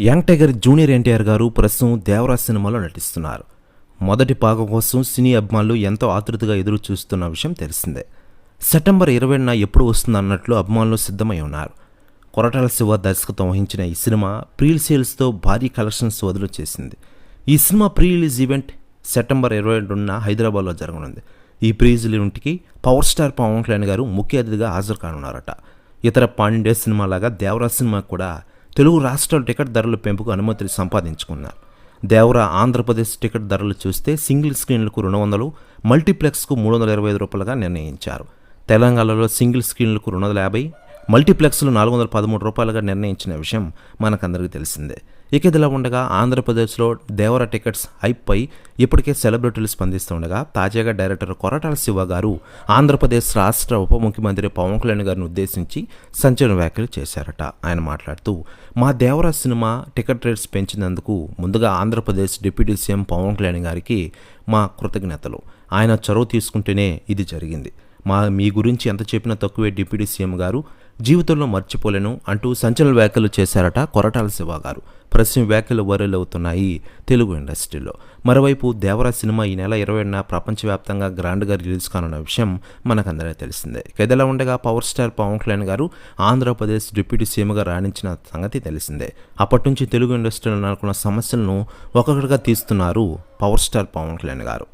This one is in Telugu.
యంగ్ టైగర్ జూనియర్ ఎన్టీఆర్ గారు ప్రస్తుతం దేవరా సినిమాలో నటిస్తున్నారు. మొదటి భాగం కోసం సినీ అభిమానులు ఎంతో ఆతృతగా ఎదురు చూస్తున్న విషయం తెలిసిందే. సెప్టెంబర్ 20న ఎప్పుడు వస్తుందన్నట్లు అభిమానులు సిద్ధమై ఉన్నారు. కొరటాల శివ దర్శకత్వం వహించిన ఈ సినిమా ప్రీ సేల్స్తో భారీ కలెక్షన్స్ వదులు చేసింది. ఈ cinema pre release event September 22న హైదరాబాద్లో జరగనుంది. ఈ ప్రీ రిలీజ్ ఈవెంట్కి పవర్ స్టార్ పవన్ కళ్యాణ్ గారు ముఖ్య అతిథిగా హాజరు కానున్నారట. ఇతర పాండే సినిమాలాగా దేవరా సినిమా కూడా తెలుగు రాష్ట్రాల టికెట్ ధరల పెంపుకు అనుమతులు సంపాదించుకున్నారు. దేవరా ఆంధ్రప్రదేశ్ టికెట్ ధరలు చూస్తే సింగిల్ స్క్రీన్లకు 200, మల్టీప్లెక్స్కు 325 రూపాయలుగా నిర్ణయించారు. తెలంగాణలో సింగిల్ స్క్రీన్లకు 250, మల్టీప్లెక్స్లు 413 రూపాయలుగా నిర్ణయించిన విషయం మనకందరికీ తెలిసిందే. ఇక ఇదిలా ఉండగా ఆంధ్రప్రదేశ్లో దేవరా టికెట్స్ హైప్పై ఇప్పటికే సెలబ్రిటీలు స్పందిస్తుండగా తాజాగా డైరెక్టర్ కొరటాల శివ గారు ఆంధ్రప్రదేశ్ రాష్ట్ర ఉప ముఖ్యమంత్రి పవన్ కళ్యాణ్ గారిని ఉద్దేశించి సంచలన వ్యాఖ్యలు చేశారట. ఆయన మాట్లాడుతూ, మా దేవరా సినిమా టికెట్ రేట్స్ పెంచినందుకు ముందుగా ఆంధ్రప్రదేశ్ డిప్యూటీ సీఎం పవన్ కళ్యాణ్ గారికి మా కృతజ్ఞతలు. ఆయన చొరవ తీసుకుంటేనే ఇది జరిగింది. మీ గురించి ఎంత చెప్పినా తక్కువే డిప్యూటీ సీఎం గారు, జీవితంలో మర్చిపోలేను అంటూ సంచలన వ్యాఖ్యలు చేశారట కొరటాల శివ గారు. ప్రస్తుతం వ్యాఖ్యలు వైరల్ అవుతున్నాయి తెలుగు ఇండస్ట్రీలో. మరోవైపు దేవరా సినిమా ఈ నెల 20న ప్రపంచవ్యాప్తంగా గ్రాండ్గా రిలీజ్ కానున్న విషయం మనకందరికీ తెలిసిందే. ఇదిలా ఉండగా పవర్ స్టార్ పవన్ కళ్యాణ్ గారు ఆంధ్రప్రదేశ్ డిప్యూటీ సీఎంగా రాణించిన సంగతి తెలిసిందే. అప్పటి నుంచి తెలుగు ఇండస్ట్రీలో నెలకొన్న సమస్యలను ఒక్కొక్కటిగా తీస్తున్నారు పవర్ స్టార్ పవన్ కళ్యాణ్ గారు.